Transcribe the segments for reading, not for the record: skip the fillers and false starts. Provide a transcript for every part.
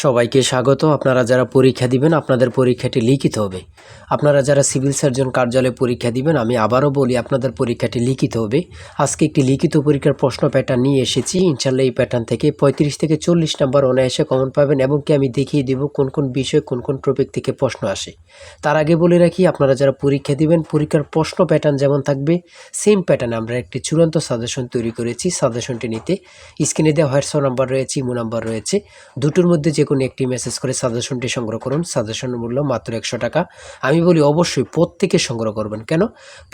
সবাইকে স্বাগত। আপনারা যারা পরীক্ষা দিবেন আপনাদের পরীক্ষাটি লিখিত হবে। আপনারা যারা সিভিল সার্জন কার্যালয়ে পরীক্ষা দিবেন আমি আবারও বলি আপনাদের পরীক্ষাটি লিখিত হবে। আজকে একটি লিখিত পরীক্ষার প্রশ্ন প্যাটার্ন নিয়ে এসেছি। ইনশাল্লাহ এই প্যাটার্ন থেকে 35 থেকে 40 নাম্বার অনায়াসে কমন পাবেন এবং কি আমি দেখিয়ে দেব কোন কোন বিষয় কোন কোন টপিক থেকে প্রশ্ন আসে। তার আগে বলে রাখি আপনারা যারা পরীক্ষা দিবেন পরীক্ষার প্রশ্ন প্যাটার্ন যেমন থাকবে সেম প্যাটার্নে আমরা একটি চূড়ান্ত সাজেশন তৈরি করেছি। সাজেশনটি নিতে স্ক্রিনে দেওয়া হোয়াটসঅ্যাপ নাম্বার রয়েছে, ইমো নাম্বার রয়েছে, দুটোর মধ্যে যে কোনো একটি মেসেজ করে সাজেশনটি সংগ্রহ করুন। সাজেশনের মূল্য মাত্র 100 টাকা। আমি বলি অবশ্যই প্রত্যেকে সংগ্রহ করবেন। কেন?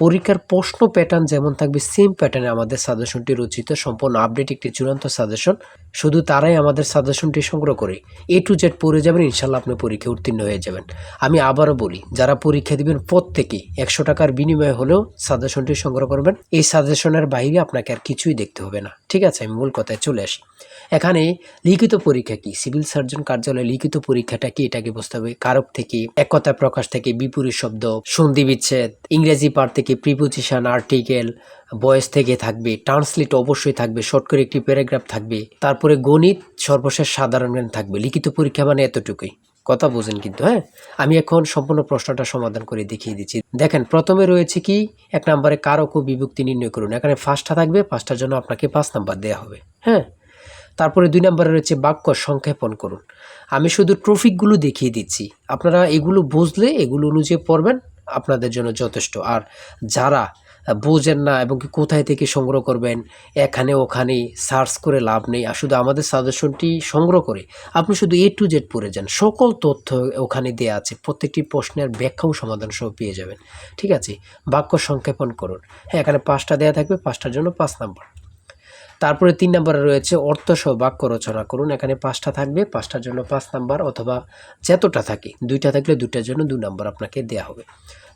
পরীক্ষার প্রশ্ন প্যাটার্ন যেমন থাকবে সেম প্যাটার্নে আমাদের সাজেশনটি রচিত, সম্পূর্ণ আপডেট একটি চূড়ান্ত সাজেশন। শুধু তারাই আমাদের সাজেশনটি সংগ্রহ করে A to Z পড়ে যাবেন, ইনশাল্লাহ আপনি পরীক্ষায় উত্তীর্ণ হয়ে যাবেন। আমি আবারও বলি যারা পরীক্ষা দিবেন প্রত্যেকে 100 টাকার বিনিময়ে হলেও সাজেশনটি সংগ্রহ করবেন। এই সাজেশনের বাইরে আপনাকে আর কিছুই দেখতে হবে না। ঠিক আছে, আমি মূল কথায় চলে আসি। এখানে লিখিত পরীক্ষা কি, সিভিল সার্জন কার্যালয়ে লিখিত পরীক্ষাটা কি এটাকে বুঝতে হবে। কারক থেকে, এক কথা প্রকাশ থেকে, বিপরীত শব্দ, সন্ধি বিচ্ছেদ, ইংরেজি পার্ট থেকে, প্রিপোজিশন, আর্টিকেল, ভয়েস থেকে থাকবে, ট্রান্সলেট অবশ্যই থাকবে, শর্ট করে একটি প্যারাগ্রাফ থাকবে, তারপরে গণিত, সর্বশেষ সাধারণ জ্ঞান থাকবে। লিখিত পরীক্ষা মানে এতটুকুই, কথা বোঝেন কিন্তু। হ্যাঁ, আমি এখন সম্পূর্ণ প্রশ্নটা সমাধান করে দেখিয়ে দিচ্ছি। দেখেন, প্রথমে রয়েছে কি 1 নম্বরে কারক ও বিভক্তি নির্ণয় করুন। এখানে ফার্স্টটা থাকবে, ফার্স্টটার জন্য আপনাকে 5 নাম্বার দেওয়া হবে। হ্যাঁ, তারপরে 2 নম্বরে রয়েছে বাক্য সংক্ষেপণ করুন। আমি শুধু টপিকগুলো দেখিয়ে দিচ্ছি, আপনারা এগুলো বুঝলে এগুলো অনুযায়ী পড়বেন, আপনাদের জন্য যথেষ্ট। আর যারা বোঝেন না এবং কি কোথায় থেকে সংগ্রহ করবেন, এখানে ওখানে সার্চ করে লাভ নেই। আর শুধু আমাদের সাজেশনটি সংগ্রহ করে আপনি শুধু A to Z পড়ে যান, সকল তথ্য ওখানে দেওয়া আছে, প্রত্যেকটি প্রশ্নের ব্যাখ্যাও সমাধান সহ পেয়ে যাবেন। ঠিক আছে, বাক্য সংক্ষেপণ করুন। হ্যাঁ, এখানে 5টা দেওয়া থাকবে, 5টার জন্য 5 নাম্বার। তারপরে 3 নম্বরে রয়েছে অর্থসহ বাক্য রচনা করুন। এখানে 5টা থাকবে, 5টার জন্য 5 নাম্বার, অথবা যতটা থাকে 2টা থাকলে 2টার জন্য 2 নাম্বার আপনাকে দেওয়া হবে।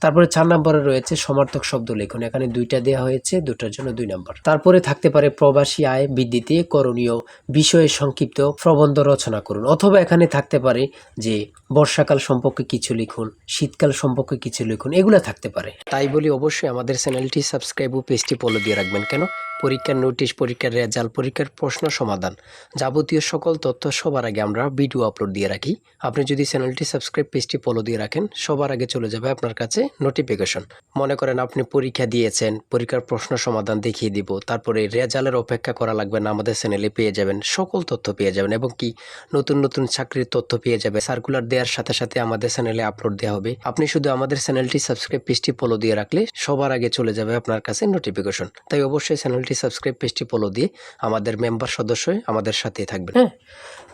তারপরে 4 নম্বরে রয়েছে সমার্থক শব্দ লিখুন। এখানে 2টা দেওয়া হয়েছে, 2টার জন্য 2 নাম্বার। তারপরে থাকতে পারে প্রবাসী আয় বৃদ্ধিতে করণীয় বিষয়ে সংক্ষিপ্ত প্রবন্ধ রচনা করুন, অথবা এখানে থাকতে পারে যে বর্ষাকাল সম্পর্কে কিছু লিখুন, শীতকাল সম্পর্কে কিছু লিখুন, এগুলো থাকতে পারে। তাই বলি অবশ্যই আমাদের চ্যানেলটি সাবস্ক্রাইব ও পেজটি ফলো দিয়ে রাখবেন। কেন? পরীক্ষার নোটিশ, পরীক্ষার রেজাল্ট, পরীক্ষার প্রশ্ন সমাধান, যাবতীয় সকল তথ্য সবার আগে আমরা ভিডিও আপলোড দিয়ে রাখি। আপনি যদি চ্যানেলটি সাবস্ক্রাইব, পেজটি ফলো দিয়ে রাখেন, সবার আগে চলে যাবে আপনার কাছে নোটিফিকেশন। মনে করেন আপনি পরীক্ষা দিয়েছেন, পরীক্ষার প্রশ্ন সমাধান দেখিয়ে দিব, তারপরে রেজাল্টের অপেক্ষা করা লাগবে না, আমাদের চ্যানেলে পেয়ে যাবেন, সকল তথ্য পেয়ে যাবেন, এবং কি নতুন নতুন চাকরির তথ্য পেয়ে যাবে। সার্কুলার দেওয়ার সাথে সাথে আমাদের চ্যানেলে আপলোড দেওয়া হবে। আপনি শুধু আমাদের চ্যানেলটি সাবস্ক্রাইব, পেজটি ফলো দিয়ে রাখলে সবার আগে চলে যাবে আপনার কাছে নোটিফিকেশন। তাই অবশ্যই চ্যানেলটি সাবস্ক্রাইব, পেজটি ফলো দিয়ে আমাদের মেম্বার সদস্য হয়ে আমাদের সাথে থাকবেন। হ্যাঁ,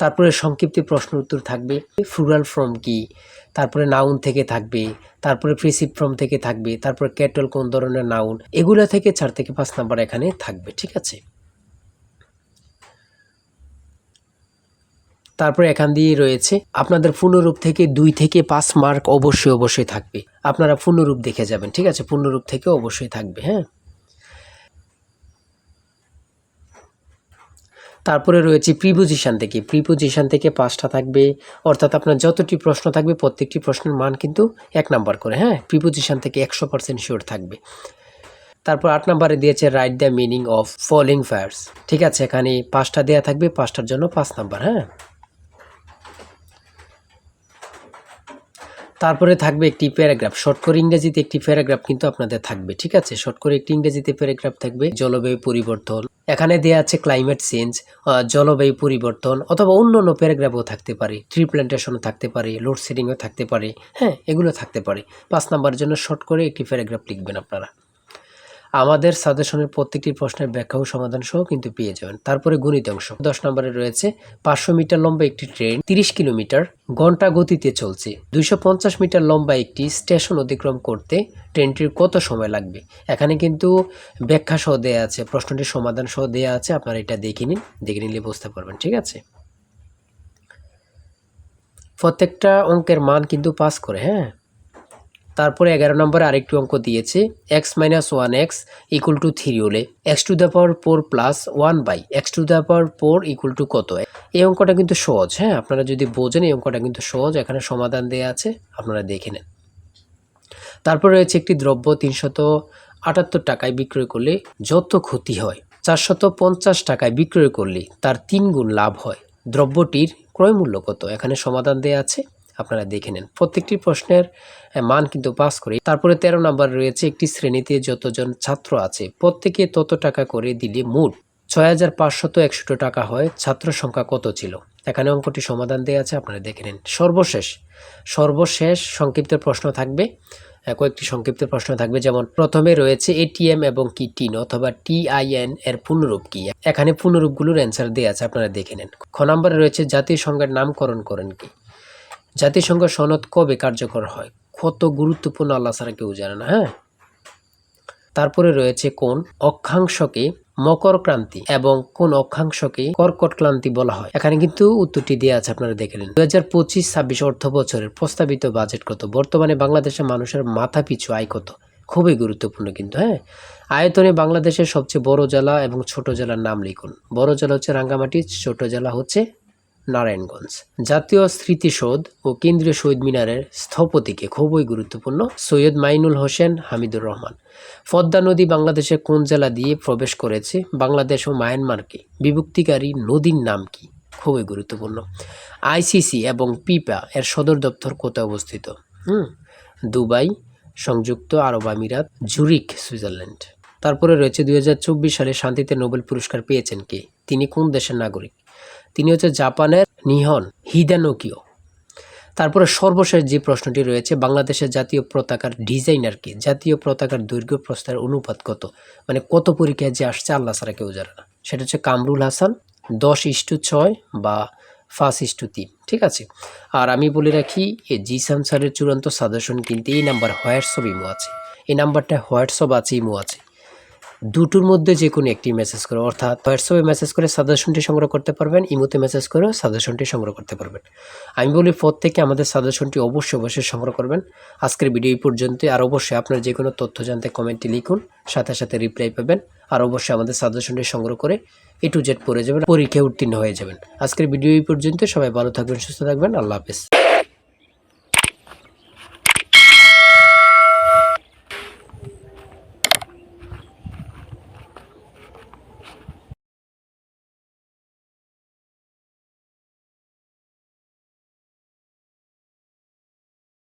তারপরে সংক্ষিপ্ত প্রশ্ন উত্তর থাকবে। ফ্লুরাল ফর্ম কি, তারপরে নাউন থেকে থাকবে, তারপরে প্রিসিপ ফর্ম থেকে থাকবে, তারপরে ক্যাটল কোন ধরনের নাউন, এগুলো থেকে 4 থেকে 5 নাম্বার এখানে থাকবে। ঠিক আছে, তারপরে এখান দিয়ে রয়েছে আপনাদের পূর্ণরূপ থেকে 2 থেকে 5 মার্ক অবশ্যই থাকবে। আপনারা পূর্ণরূপ দেখে যাবেন। ঠিক আছে, পূর্ণরূপ থেকে অবশ্যই থাকবে। হ্যাঁ, তারপরে রয়েছে প্রিপোজিশন থেকে। প্রিপোজিশন থেকে 5টা থাকবে, অর্থাৎ আপনার যতটি প্রশ্ন থাকবে প্রত্যেকটি প্রশ্নের মান কিন্তু 1 নাম্বার করে। হ্যাঁ, প্রিপোজিশন থেকে 100% শিওর থাকবে। তারপর 8 নাম্বারে দিয়েছে write the meaning of following verbs. ঠিক আছে, এখানে 5টা দেওয়া থাকবে, 5টার জন্য 5 নাম্বার। হ্যাঁ, তারপরে থাকবে একটি প্যারাগ্রাফ, শর্ট করে ইংরেজিতে একটি প্যারাগ্রাফ কিন্তু আপনাদের থাকবে। ঠিক আছে, শর্ট করে একটি ইংরেজিতে প্যারাগ্রাফ থাকবে। জলবায়ু পরিবর্তন, এখানে দেয়া আছে ক্লাইমেট চেঞ্জ, জলবায়ু পরিবর্তন, অথবা অন্যান্য প্যারাগ্রাফও থাকতে পারে, ট্রি প্ল্যান্টেশনও থাকতে পারে, লোডশেডিংও থাকতে পারে। হ্যাঁ, এগুলো থাকতে পারে। 5 নাম্বারের জন্য শর্ট করে একটি প্যারাগ্রাফ লিখবেন আপনারা। আমাদের সাজেশনের প্রত্যেকটি প্রশ্নের ব্যাখ্যা ও সমাধান সহ কিন্তু পেয়ে যাবেন। তারপরে গণিত অংশ 10 নম্বরে রয়েছে 500 মিটার লম্বা একটি ট্রেন 30 কিলোমিটার ঘন্টা গতিতে চলছে। 250 মিটার লম্বা একটি স্টেশন অতিক্রম করতে ট্রেনটির কত সময় লাগবে। এখানে কিন্তু ব্যাখ্যা সহ দেওয়া আছে, প্রশ্নটির সমাধান সহ দেওয়া আছে, আপনারা এটা দেখে নিন, দেখে নিলে বুঝতে পারবেন। ঠিক আছে, প্রত্যেকটা অঙ্কের মান কিন্তু পাস করে। হ্যাঁ, তারপরে 11 নম্বরে আরেকটি অঙ্ক দিয়েছে x - 1x = 3 হলে x⁴ প্লাস 1/x⁴ কত। এই অঙ্কটা কিন্তু সহজ। হ্যাঁ, আপনারা যদি বোঝেন এই অঙ্কটা কিন্তু সহজ, এখানে সমাধান দেওয়া আছে, আপনারা দেখে নেন। তারপর রয়েছে একটি দ্রব্য 378 টাকায় বিক্রয় করলে যত ক্ষতি হয় 450 টাকায় বিক্রয় করলে তার 3 গুণ লাভ হয়। দ্রব্যটির ক্রয় মূল্য কত? এখানে সমাধান দেয়া আছে, আপনারা দেখে নেন। প্রত্যেকটি প্রশ্নের মান কিন্তু পাস করে। তারপরে 13 নম্বর রয়েছে, একটি শ্রেণীতে যতজন ছাত্র আছে প্রত্যেকে তত টাকা করে দিলে মোট 6561 টাকা হয়, ছাত্র সংখ্যা কত ছিল? এখানে অঙ্কটি সমাধান দেওয়া আছে, আপনারা দেখে নিন। সর্বশেষ সংক্ষিপ্ত প্রশ্ন থাকবে, কয়েকটি সংক্ষিপ্ত প্রশ্ন থাকবে। যেমন প্রথমে রয়েছে এটিএম এবং কি টিন অথবা টিআইএন এর পূর্ণরূপ কি? এখানে পূর্ণরূপগুলোর অ্যান্সার দেওয়া আছে, আপনারা দেখে নেন। খ নম্বরে রয়েছে জাতিসংঘের নামকরণ করেন কি? জাতিসংঘ সনদ কবে কার্যকর হয়? কত গুরুত্বপূর্ণ, আল্লাহ ছাড়া কেউ জানে না। হ্যাঁ, তারপরে রয়েছে কোন অক্ষাংশকে মকর ক্রান্তি এবং কোন অক্ষাংশকে কর্কট ক্রান্তি বলা হয়? এখানে কিন্তু উত্তরটি দেওয়া আছে, আপনারা দেখে নিন। 2025-26 অর্থ বছরের প্রস্তাবিত বাজেট কত? বর্তমানে বাংলাদেশের মানুষের মাথা পিছু আয় কত? খুবই গুরুত্বপূর্ণ কিন্তু। হ্যাঁ, আয়তনে বাংলাদেশের সবচেয়ে বড় জেলা এবং ছোট জেলার নাম লিখুন। বড় জেলা হচ্ছে রাঙ্গামাটি, ছোট জেলা হচ্ছে নারায়ণগঞ্জ। জাতীয় স্মৃতিসৌধ ও কেন্দ্রীয় শহীদ মিনারের স্থপতিকে? খুবই গুরুত্বপূর্ণ, সৈয়দ মাইনুল হোসেন হামিদুর রহমান। পদ্মা নদী বাংলাদেশের কোন জেলা দিয়ে প্রবেশ করেছে? বাংলাদেশ ও মায়ানমারকে বিভক্তিকারী নদীর নাম কি? খুবই গুরুত্বপূর্ণ। আইসিসি এবং পিপা এর সদর দপ্তর কোথায় অবস্থিত? দুবাই, সংযুক্ত আরব আমিরাত, জুরিক, সুইজারল্যান্ড। তারপরে রয়েছে 2024 সালে শান্তিতে নোবেল পুরস্কার পেয়েছেন কে? তিনি কোন দেশের নাগরিক? তিনি হচ্ছে জাপানের নিহন হিদানোকিও। তারপরে সর্বশেষ যে প্রশ্নটি রয়েছে, বাংলাদেশের জাতীয় পতাকার ডিজাইনার কে? জাতীয় পতাকার দৈর্ঘ্য প্রস্থের অনুপাত কত? মানে কত পরীক্ষায় যে আসছে আল্লাহ ছাড়া কেউ জানে না। সেটা হচ্ছে কামরুল হাসান, 10:6 বা 5:3। ঠিক আছে। আর আমি বলে রাখি, এই জিসান স্যারের চূড়ান্ত সাজেশন কিন্তু এই নাম্বার হোয়াটসঅ্যাপ ইমো আছে, এই নাম্বারটা হোয়াটসঅ্যাপ আছে, ইমো আছে, দুটোর মধ্যে যে কোনো একটি মেসেজ করে, অর্থাৎ হোয়াটসঅ্যাপে মেসেজ করে সাজেশনটি সংগ্রহ করতে পারবেন, ইমোতে মেসেজ করে সাজেশনটি সংগ্রহ করতে পারবেন। আমি বলি প্রত্যেকে আমাদের সাজেশনটি অবশ্যই সংগ্রহ করবেন। আজকের ভিডিও এই পর্যন্ত। আর অবশ্যই আপনার যে কোনো তথ্য জানতে কমেন্টে লিখুন, সাথে সাথে রিপ্লাই পাবেন। আর অবশ্যই আমাদের সাজেশনটি সংগ্রহ করে A to Z পড়ে যাবেন, পরীক্ষায় উত্তীর্ণ হয়ে যাবেন। আজকের ভিডিও এই পর্যন্ত। সবাই ভালো থাকবেন, সুস্থ থাকবেন। আল্লাহ হাফেজ।